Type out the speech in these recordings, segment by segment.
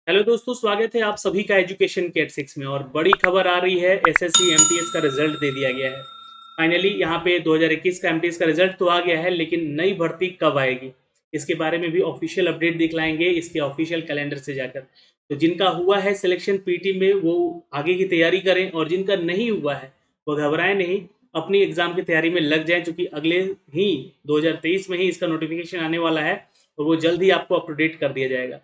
Hello दोस्तों, स्वागत है आप सभी का एजुकेशन केट 6 में। और बड़ी खबर आ रही है, एसएससी एमटीएस का रिजल्ट दे दिया गया है। फाइनली यहाँ पे 2021 का एमटीएस का रिजल्ट तो आ गया है, लेकिन नई भर्ती कब आएगी इसके बारे में भी ऑफिशियल अपडेट दिखलाएंगे इसके ऑफिशियल कैलेंडर से जाकर। तो जिनका हुआ है सिलेक्शन पीटी में वो आगे की तैयारी करें, और जिनका नहीं हुआ है वो घबराएं नहीं, अपनी एग्जाम की तैयारी में लग जाएं, क्योंकि अगले ही 2023 में ही इसका नोटिफिकेशन आने वाला है और वो जल्द ही आपको अप टू डेट कर दिया जाएगा।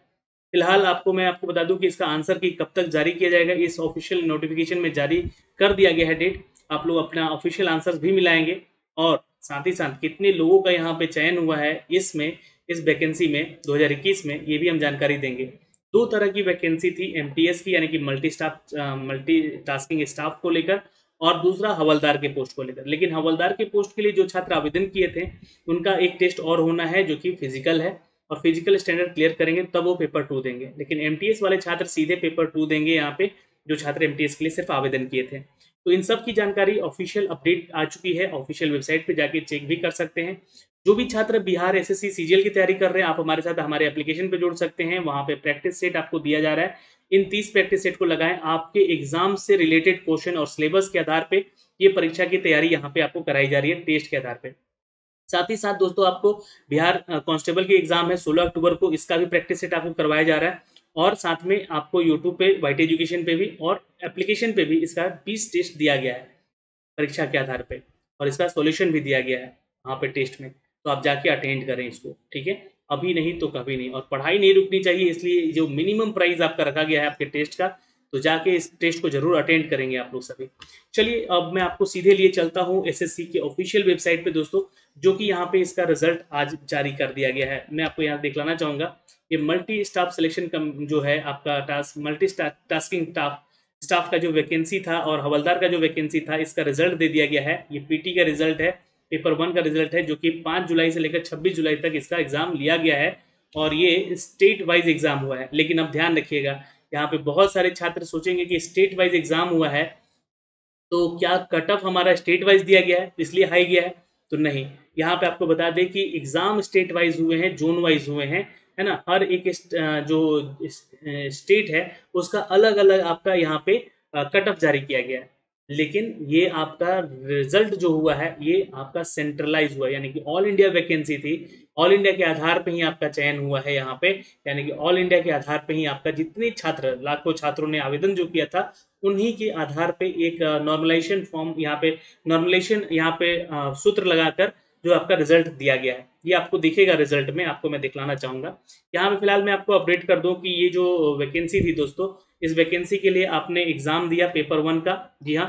फिलहाल मैं आपको बता दूं कि इसका आंसर की कब तक जारी किया जाएगा, इस ऑफिशियल नोटिफिकेशन में जारी कर दिया गया है डेट। आप लोग अपना ऑफिशियल आंसर भी मिलाएंगे, और साथ ही साथ कितने लोगों का यहाँ पे चयन हुआ है इसमें, इस वैकेंसी में 2021 में, ये भी हम जानकारी देंगे। दो तरह की वैकेंसी थी एमटीएस की, यानी कि मल्टी टास्किंग स्टाफ को लेकर, और दूसरा हवलदार के पोस्ट को लेकर। लेकिन हवलदार के पोस्ट के लिए जो छात्र आवेदन किए थे उनका एक टेस्ट और होना है, जो कि फिजिकल है, और फिजिकल स्टैंडर्ड क्लियर करेंगे तब वो पेपर 2 देंगे। लेकिन एमटीएस वाले छात्र सीधे पेपर 2 देंगे यहाँ पे, जो छात्र एमटीएस के लिए सिर्फ आवेदन किए थे। तो इन सब की जानकारी ऑफिशियल अपडेट आ चुकी है, ऑफिशियल वेबसाइट पे जाके चेक भी कर सकते हैं। जो भी छात्र बिहार एसएससी सीजीएल की तैयारी कर रहे हैं, आप हमारे साथ हमारे एप्लीकेशन पे जुड़ सकते हैं। वहाँ पे प्रैक्टिस सेट आपको दिया जा रहा है। इन 30 प्रैक्टिस सेट को लगाएं, आपके एग्जाम से रिलेटेड क्वेश्चन और सिलेबस के आधार पे ये परीक्षा की तैयारी यहाँ पे आपको कराई जा रही है, टेस्ट के आधार पे। साथ ही साथ दोस्तों, आपको बिहार कांस्टेबल की एग्जाम है 16 अक्टूबर को, इसका भी प्रैक्टिस सेट आपको करवाया जा रहा है। और साथ में आपको यूट्यूब पे वाइट एजुकेशन पे भी और एप्लीकेशन पे भी इसका 20 टेस्ट दिया गया है परीक्षा के आधार पे, और इसका सॉल्यूशन भी दिया गया है वहाँ पे टेस्ट में। तो आप जाके अटेंड करें इसको, ठीक है। अभी नहीं तो कभी नहीं, और पढ़ाई नहीं रुकनी चाहिए, इसलिए जो मिनिमम प्राइस आपका रखा गया है आपके टेस्ट का, तो जाके इस टेस्ट को जरूर अटेंड करेंगे आप लोग सभी। चलिए, अब मैं आपको सीधे लिए चलता हूँ एसएससी के ऑफिशियल वेबसाइट पे दोस्तों, जो कि यहाँ पे इसका रिजल्ट आज जारी कर दिया गया है। मैं आपको यहाँ दिखलाना चाहूंगा। ये मल्टी स्टाफ सिलेक्शन जो है आपका टास्क, मल्टी टास्किंग स्टाफ का जो वैकेंसी था और हवलदार का जो वैकेंसी था, इसका रिजल्ट दे दिया गया है। ये पीटी का रिजल्ट है, पेपर 1 का रिजल्ट है, जो कि 5 जुलाई से लेकर 26 जुलाई तक इसका एग्जाम लिया गया है। और ये स्टेट वाइज एग्जाम हुआ है। लेकिन अब ध्यान रखिएगा, यहाँ पे बहुत सारे छात्र सोचेंगे कि स्टेट वाइज एग्जाम हुआ है तो क्या कट ऑफ हमारा स्टेट वाइज दिया गया है इसलिए हाई गया है? तो नहीं। यहाँ पे आपको बता दें कि एग्जाम स्टेट वाइज हुए हैं, जोन वाइज हुए हैं, है ना। हर एक जो स्टेट है उसका अलग अलग आपका यहाँ पे कट ऑफ जारी किया गया है। लेकिन ये आपका रिजल्ट जो हुआ है ये आपका सेंट्रलाइज हुआ है, यानी कि ऑल इंडिया वैकेंसी थी। ऑल इंडिया के आधार पे ही आपका चयन हुआ है यहाँ पे, यानी कि ऑल इंडिया के आधार पे ही आपका, जितने छात्र, लाखों छात्रों ने आवेदन जो किया था, उन्हीं के आधार पे एक नॉर्मलाइजेशन फॉर्म यहाँ पे, नॉर्मलाइजेशन यहाँ पे सूत्र लगाकर जो आपका रिजल्ट दिया गया है, ये आपको दिखेगा रिजल्ट में। आपको मैं दिखलाना चाहूंगा यहाँ पे। फिलहाल मैं आपको अपडेट कर दूं कि ये जो वैकेंसी थी दोस्तों, इस वैकेंसी के लिए आपने एग्जाम दिया पेपर 1 का। जी हाँ,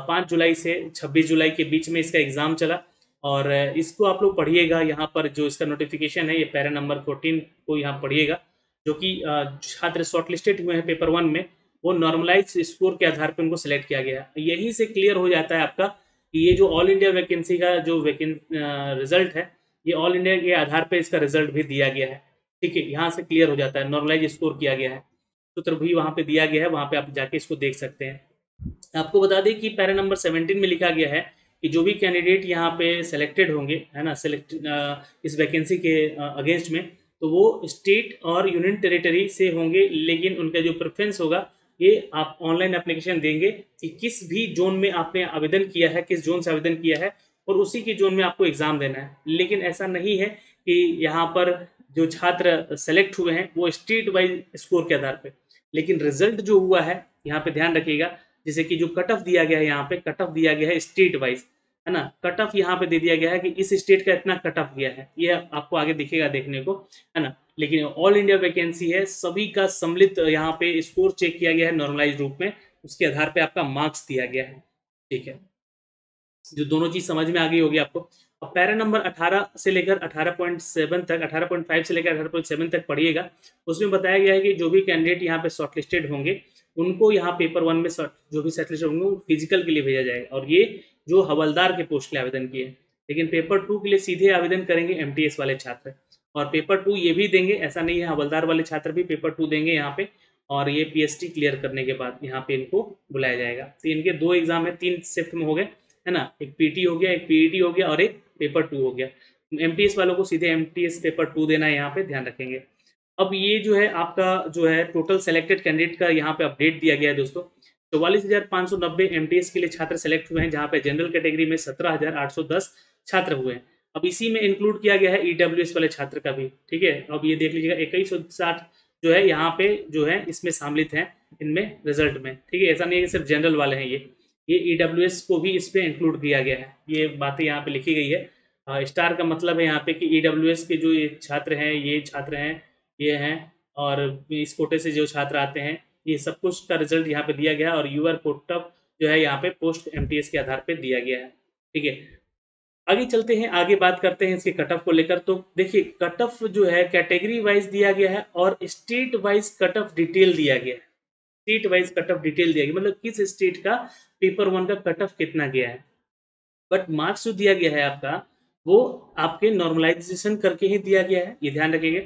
5 जुलाई से 26 जुलाई के बीच में इसका एग्जाम चला। और इसको आप लोग पढ़िएगा, यहाँ पर जो इसका नोटिफिकेशन है, ये पैरा नंबर 14 को यहाँ पढ़िएगा। जो कि छात्र शॉर्टलिस्टेड हुए हैं पेपर 1 में, वो नॉर्मलाइज स्कोर के आधार पर उनको सिलेक्ट किया गया। यही से क्लियर हो जाता है आपका कि ये जो ऑल इंडिया वैकेंसी का जो रिजल्ट है, ये ऑल इंडिया के आधार पर इसका रिजल्ट भी दिया गया है। ठीक है, यहाँ से क्लियर हो जाता है, नॉर्मलाइज स्कोर किया गया है, सूत्र भी वहाँ पे दिया गया है, वहाँ पे आप जाके इसको देख सकते हैं। आपको बता दें कि पैरा नंबर 17 में लिखा गया है कि जो भी कैंडिडेट यहाँ पे सिलेक्टेड होंगे, है ना, इस वैकेंसी के अगेंस्ट में, तो वो स्टेट और यूनियन टेरिटरी से होंगे। लेकिन उनका जो प्रेफरेंस होगा, ये आप ऑनलाइन एप्लीकेशन देंगे कि किस भी जोन में आपने आवेदन किया है, किस जोन से आवेदन किया है, और उसी के जोन में आपको एग्जाम देना है। लेकिन ऐसा नहीं है कि यहाँ पर जो छात्र सेलेक्ट हुए हैं वो स्टेट वाइज स्कोर के आधार पर, लेकिन रिजल्ट जो हुआ है, यहाँ पे ध्यान रखिएगा, जैसे कि जो कट ऑफ दिया गया है, यहाँ पे कट ऑफ दिया गया है स्टेट वाइज, है ना। कट ऑफ यहाँ पे दे दिया गया है कि इस स्टेट का इतना कट ऑफ गया है, ये आपको आगे दिखेगा देखने को, है ना। लेकिन ऑल इंडिया वैकेंसी है, सभी का सम्मिलित यहाँ पे स्कोर चेक किया गया है नॉर्मलाइज रूप में, उसके आधार पे आपका मार्क्स दिया गया है। ठीक है, जो दोनों चीज समझ में आ गई होगी आपको। अब पैरा नंबर 18 से लेकर 18.7 तक, 18.5 से लेकर 18.7 तक पढ़िएगा। उसमें बताया गया है कि जो भी कैंडिडेट यहाँ पे शॉर्टलिस्टेड होंगे, उनको यहाँ पेपर 1 में जो भी शॉर्टलिस्टेड होंगे वो फिजिकल के लिए भेजा जाएगा। और ये जो हवलदार के पोस्ट के लिए आवेदन किए, लेकिन पेपर 2 के लिए सीधे आवेदन करेंगे एमटीएस वाले छात्र। और पेपर 2 ये भी देंगे, ऐसा नहीं है, हवलदार वाले छात्र भी पेपर 2 देंगे यहाँ पे। और ये पीएसटी क्लियर करने के बाद यहाँ पे इनको बुलाया जाएगा। तो इनके 2 एग्जाम है, 3 शिफ्ट में हो गए, है ना। एक पीटी हो गया, एक पीईटी हो गया, और एक पेपर 2 हो गया। एमटीएस वालों को सीधे एमटीएस पेपर 2 देना है, यहाँ पे ध्यान रखेंगे। अब ये जो है आपका जो है टोटल सेलेक्टेड कैंडिडेट का यहाँ पे अपडेट दिया गया है दोस्तों। 44,590 एमटीएस के लिए छात्र सेलेक्ट हुए हैं, जहाँ पे जनरल कैटेगरी में 17,810 छात्र हुए हैं। अब इसी में इंक्लूड किया गया है ईडब्ल्यूएस वाले छात्र का भी, ठीक है। अब ये देख लीजिएगा 2160 जो है यहाँ पे जो है इसमें सम्मिलित हैं इनमें रिजल्ट में, ठीक है। ऐसा नहीं है कि सिर्फ जनरल वाले हैं ये ईडब्ल्यूएस को भी इस पे इंक्लूड किया गया है। ये बातें यहाँ पे लिखी गई है। स्टार का मतलब है यहाँ पे कि ईडब्ल्यूएस के जो ये छात्र हैं, ये हैं, और इस कोटे से जो छात्र आते हैं, ये सब कुछ का रिजल्ट यहाँ पे दिया गया है, और यूआर कोटा जो है यहाँ पे पोस्ट एमटीएस के आधार पे दिया गया है, ठीक है। आगे चलते हैं, आगे बात करते हैं इसके कट ऑफ को लेकर। तो देखिए कट ऑफ जो है कैटेगरी वाइज दिया गया है और state wise cut off detail दिया गया है। State wise cut off detail दिया गया, मतलब किस स्टेट का पेपर वन का कट ऑफ कितना गया है। बट मार्क्स जो दिया गया है आपका, वो आपके नॉर्मलाइजेशन करके ही दिया गया है, ये ध्यान रखिएगा।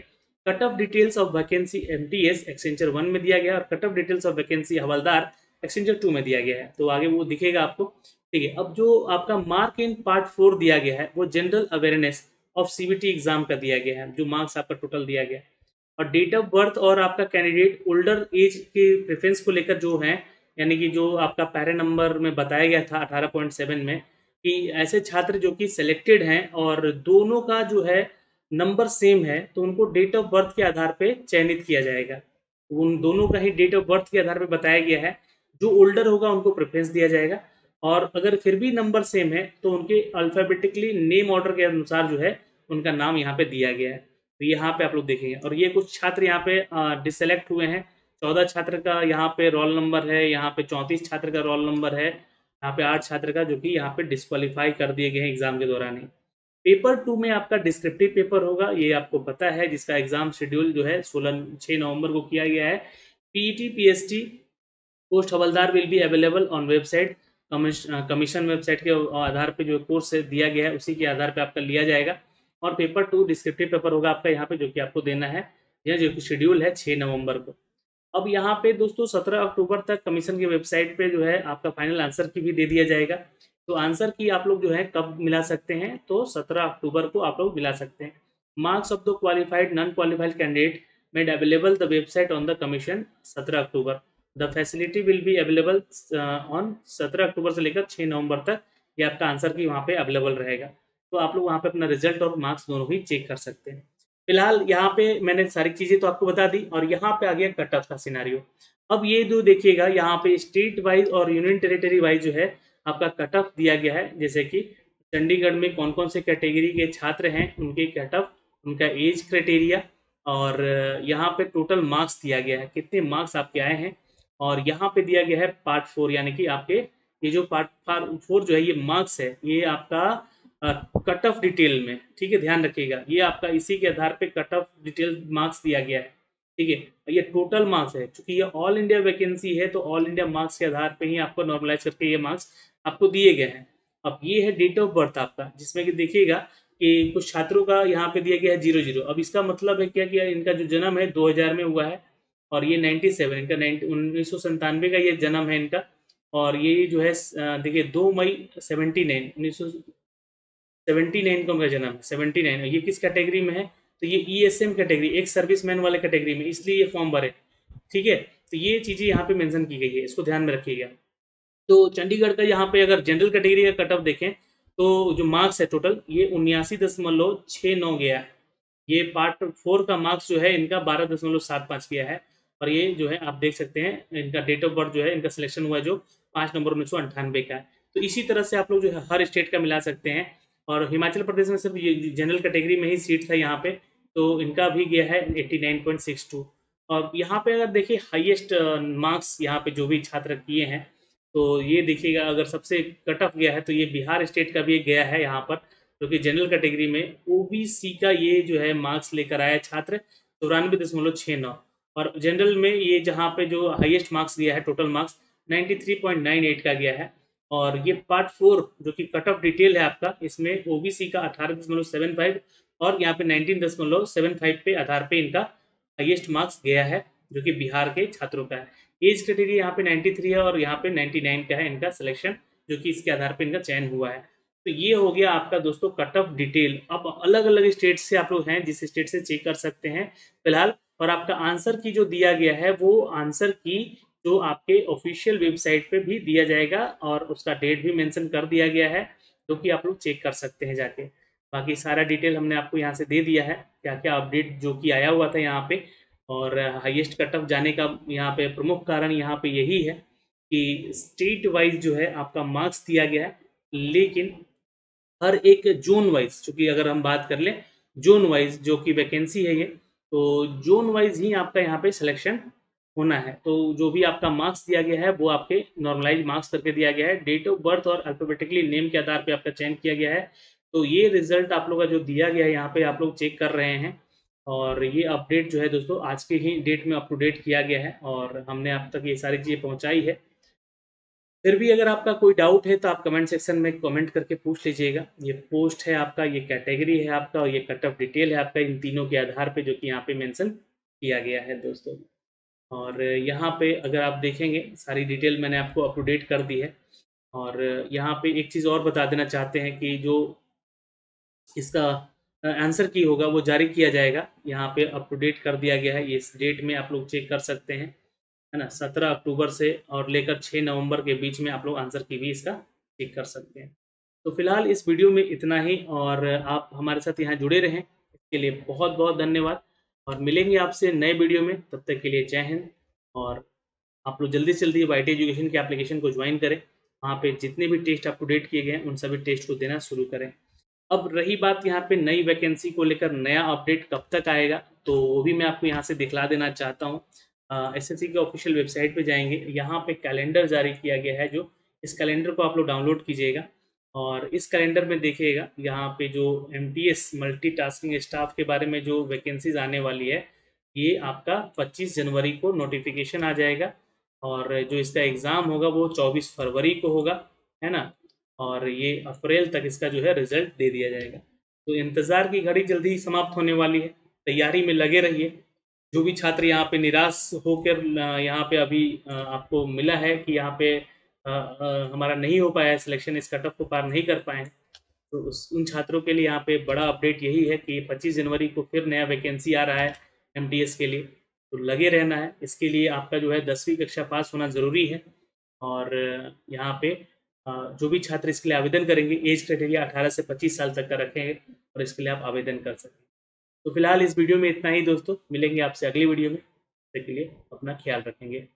Cut off details of vacancy MTS एक्सटेंचर 1 में दिया गया है, और cut off details of vacancy हवलदार एक्सटेंचर 2 में दिया गया है। तो आगे वो दिखेगा आपको, ठीक है। अब जो आपका मार्क इन पार्ट 4 दिया गया है, वो general awareness of CBT exam का दिया गया है, जो मार्क्स आपका टोटल दिया गया है। और डेट ऑफ बर्थ और आपका कैंडिडेट ओल्डर एज के प्रेफरेंस को लेकर जो है, यानी कि जो आपका पैरा नंबर में बताया गया था 18.7 में, कि ऐसे छात्र जो कि सिलेक्टेड हैं और दोनों का जो है नंबर सेम है, तो उनको डेट ऑफ बर्थ के आधार पे चयनित किया जाएगा। उन दोनों का ही डेट ऑफ बर्थ के आधार पे बताया गया है। जो ओल्डर होगा उनको प्रेफरेंस दिया जाएगा, और अगर फिर भी नंबर सेम है तो उनके अल्फ़ाबेटिकली नेम ऑर्डर के अनुसार जो है उनका नाम यहाँ पे दिया गया है। तो यहाँ पे आप लोग देखेंगे, और ये कुछ छात्र यहाँ पे डिसेलेक्ट हुए हैं। 14 छात्र का यहाँ पे रोल नंबर है, यहाँ पे 34 छात्र का रोल नंबर है, यहाँ पे 8 छात्र का जो कि यहाँ पे डिस्क्वालीफाई कर दिए गए हैं एग्जाम के दौरान ही। पेपर 2 में आपका डिस्क्रिप्टिव पेपर होगा, ये आपको पता है, जिसका एग्जाम शेड्यूल जो है 6 नवंबर को किया गया है। PET PST post havildar will be available on website. Commission website के आधार पे जो कोर्स दिया गया है उसी के आधार पे आपका लिया जाएगा। और पेपर 2 डिस्क्रिप्टिव पेपर होगा आपका यहाँ पे, जो कि आपको देना है, यह जो कि शेड्यूल है 6 नवंबर को। अब यहाँ पे दोस्तों 17 अक्टूबर तक कमीशन की वेबसाइट पे जो है आपका फाइनल आंसर की भी दे दिया जाएगा। तो आंसर की आप लोग जो है कब मिला सकते हैं, तो 17 अक्टूबर को आप लोग मिला सकते हैं। Marks of the qualified non qualified candidate made available the website on the commission 17 October. The facility will be available on 17 अक्टूबर से लेकर 6 नवंबर तक ये आपका आंसर की वहाँ पे अवेलेबल रहेगा। तो आप लोग वहाँ पे अपना रिजल्ट और मार्क्स दोनों ही चेक कर सकते हैं। फिलहाल यहाँ पे मैंने सारी चीज़ें तो आपको बता दी, और यहाँ पे आ गया कट ऑफ का सिनारियो। अब ये जो देखिएगा यहाँ पे स्टेट वाइज और यूनियन टेरिटरी वाइज जो है आपका कट ऑफ दिया गया है। जैसे कि चंडीगढ़ में कौन कौन से कैटेगरी के छात्र हैं, उनके कट ऑफ, उनका एज क्राइटेरिया, और यहाँ पे टोटल मार्क्स दिया गया है, कितने मार्क्स आपके आए हैं। और यहाँ पे दिया गया है पार्ट 4, यानी कि आपके ये जो पार्ट 4 जो है ये मार्क्स है, ये आपका कट ऑफ डिटेल में, ठीक है, ध्यान रखिएगा। ये आपका इसी के आधार पे कट ऑफ डिटेल मार्क्स दिया गया है, ठीक है। ये टोटल मार्क्स है, क्योंकि ये ऑल इंडिया वैकेंसी है, तो ऑल इंडिया मार्क्स के आधार पे ही आपको नॉर्मलाइज करके ये मार्क्स आपको दिए गए हैं। अब ये है डेट ऑफ बर्थ आपका, जिसमें कि देखिएगा कि कुछ छात्रों का यहाँ पे दिया गया है 00। अब इसका मतलब है क्या कि इनका जो जन्म है 2000 में हुआ है, और ये 97 इनका 1997 का ये जन्म है इनका। और ये जो है देखिए 2 मई 79 1979 को उनका जन्म है, 79। ये किस कैटेगरी में है, तो ये ईएसएम कैटेगरी, एक सर्विसमैन वाले कैटेगरी में, इसलिए ये फॉर्म भरे, ठीक है। तो ये चीज़ें यहाँ पे मेंशन की गई है, इसको ध्यान में रखिएगा। तो चंडीगढ़ का यहाँ पे अगर जनरल कैटेगरी का कट ऑफ देखें, तो जो मार्क्स है टोटल ये 79.69 गया है। ये पार्ट 4 का मार्क्स जो है इनका 12.75 गया है। और ये जो है आप देख सकते हैं इनका डेट ऑफ बर्थ जो है, इनका सिलेक्शन हुआ है जो 5 नवंबर 1998 का है। तो इसी तरह से आप लोग जो है हर स्टेट का मिला सकते हैं। और हिमाचल प्रदेश में सिर्फ ये जनरल कैटेगरी में ही सीट था यहाँ पे, तो इनका भी गया है 89.62। और यहाँ पे अगर देखिए हाईएस्ट मार्क्स यहाँ पे जो भी छात्र किए हैं, तो ये देखिएगा अगर सबसे कट ऑफ गया है तो ये बिहार स्टेट का भी गया है यहाँ पर, जो कि जनरल कैटेगरी में ओबीसी का ये जो है मार्क्स लेकर आया छात्र 94.69। और जनरल में ये जहाँ पे जो हाईएस्ट मार्क्स दिया है टोटल मार्क्स 93.98 का गया है। और ये पार्ट 4 जो कि कट ऑफ डिटेल है आपका, इसमें ओबीसी का 18.75 और यहाँ पे 19.75 पे आधार पे इनका हाईएस्ट मार्क्स गया है, जो कि बिहार के छात्रों का है। एज क्राइटेरिया यहाँ पे 93 है और यहाँ पे 99 का है इनका सिलेक्शन, जो कि इसके आधार पे इनका चयन हुआ है। तो ये हो गया आपका दोस्तों कट ऑफ डिटेल। अब अलग अलग स्टेट से आप लोग हैं जिस स्टेट से चेक कर सकते हैं। फिलहाल और आपका आंसर की जो दिया गया है वो आंसर की जो आपके ऑफिशियल वेबसाइट पे भी दिया जाएगा और उसका डेट भी मेंशन कर दिया गया है, जो कि आप लोग चेक कर सकते हैं जाके। बाकी सारा डिटेल हमने आपको यहाँ से दे दिया है, क्या-क्या अपडेट जो कि आया हुआ था यहाँ पे। और हाईएस्ट कट ऑफ जाने का यहाँ पे प्रमुख कारण यहाँ पे यही है कि स्टेट वाइज जो है आपका मार्क्स दिया गया है, लेकिन हर एक जोन वाइज, चूंकि अगर हम बात कर लें जोन वाइज जो कि वैकेंसी है ये, तो जोन वाइज ही आपका यहाँ पे सिलेक्शन होना है। तो जो भी आपका मार्क्स दिया गया है वो आपके नॉर्मलाइज मार्क्स करके दिया गया है, डेट ऑफ बर्थ और अल्फाबेटिकली नेम के आधार पे आपका चयन किया गया है। तो ये रिजल्ट आप लोग का जो दिया गया है यहाँ पे आप लोग चेक कर रहे हैं, और ये अपडेट जो है दोस्तों आज के ही डेट में अप टू डेट किया गया है और हमने आप तक ये सारी चीज़ें पहुँचाई है। फिर भी अगर आपका कोई डाउट है तो आप कमेंट सेक्शन में कमेंट करके पूछ लीजिएगा। ये पोस्ट है आपका, ये कैटेगरी है आपका और ये कट ऑफ डिटेल है आपका, इन तीनों के आधार पे जो कि यहाँ पे मेंशन किया गया है दोस्तों। और यहाँ पे अगर आप देखेंगे सारी डिटेल मैंने आपको अप टू डेट कर दी है। और यहाँ पे एक चीज़ और बता देना चाहते हैं कि जो इसका आंसर की होगा वो जारी किया जाएगा, यहाँ पे अप टू डेट कर दिया गया है। ये इस डेट में आप लोग चेक कर सकते हैं, है ना? 17 अक्टूबर से और लेकर 6 नवंबर के बीच में आप लोग आंसर की भी इसका चेक कर सकते हैं। तो फिलहाल इस वीडियो में इतना ही, और आप हमारे साथ यहाँ जुड़े रहें इसके लिए बहुत बहुत धन्यवाद। और मिलेंगे आपसे नए वीडियो में, तब तक के लिए जय हिंद। और आप लोग जल्दी से जल्दी वाईटी एजुकेशन के एप्लीकेशन को ज्वाइन करें, वहाँ पे जितने भी टेस्ट अप टू डेट किए गए हैं उन सभी टेस्ट को देना शुरू करें। अब रही बात यहाँ पे नई वैकेंसी को लेकर नया अपडेट कब तक आएगा, तो वो भी मैं आपको यहाँ से दिखला देना चाहता हूँ। एसएससी के ऑफिशियल वेबसाइट पे जाएंगे, यहाँ पे कैलेंडर जारी किया गया है, जो इस कैलेंडर को आप लोग डाउनलोड कीजिएगा। और इस कैलेंडर में देखिएगा यहाँ पे जो एमटीएस मल्टीटास्किंग स्टाफ के बारे में जो वैकेंसीज आने वाली है, ये आपका 25 जनवरी को नोटिफिकेशन आ जाएगा। और जो इसका एग्ज़ाम होगा वो 24 फरवरी को होगा, है ना? और ये अप्रैल तक इसका जो है रिजल्ट दे दिया जाएगा। तो इंतज़ार की घड़ी जल्दी ही समाप्त होने वाली है, तैयारी में लगे रहिए। जो भी छात्र यहाँ पे निराश होकर यहाँ पे अभी आपको मिला है कि यहाँ पे हमारा नहीं हो पाया है सिलेक्शन, इस कट ऑफ को पार नहीं कर पाए हैं, तो उन छात्रों के लिए यहाँ पे बड़ा अपडेट यही है कि 25 जनवरी को फिर नया वैकेंसी आ रहा है एमटीएस के लिए। तो लगे रहना है, इसके लिए आपका जो है 10वीं कक्षा पास होना ज़रूरी है। और यहाँ पे जो भी छात्र इसके लिए आवेदन करेंगे, एज क्राइटेरिया 18 से 25 साल तक का रखेंगे और इसके लिए आप आवेदन कर सकें। तो फिलहाल इस वीडियो में इतना ही दोस्तों, मिलेंगे आपसे अगली वीडियो में। तब तक के लिए अपना ख्याल रखेंगे।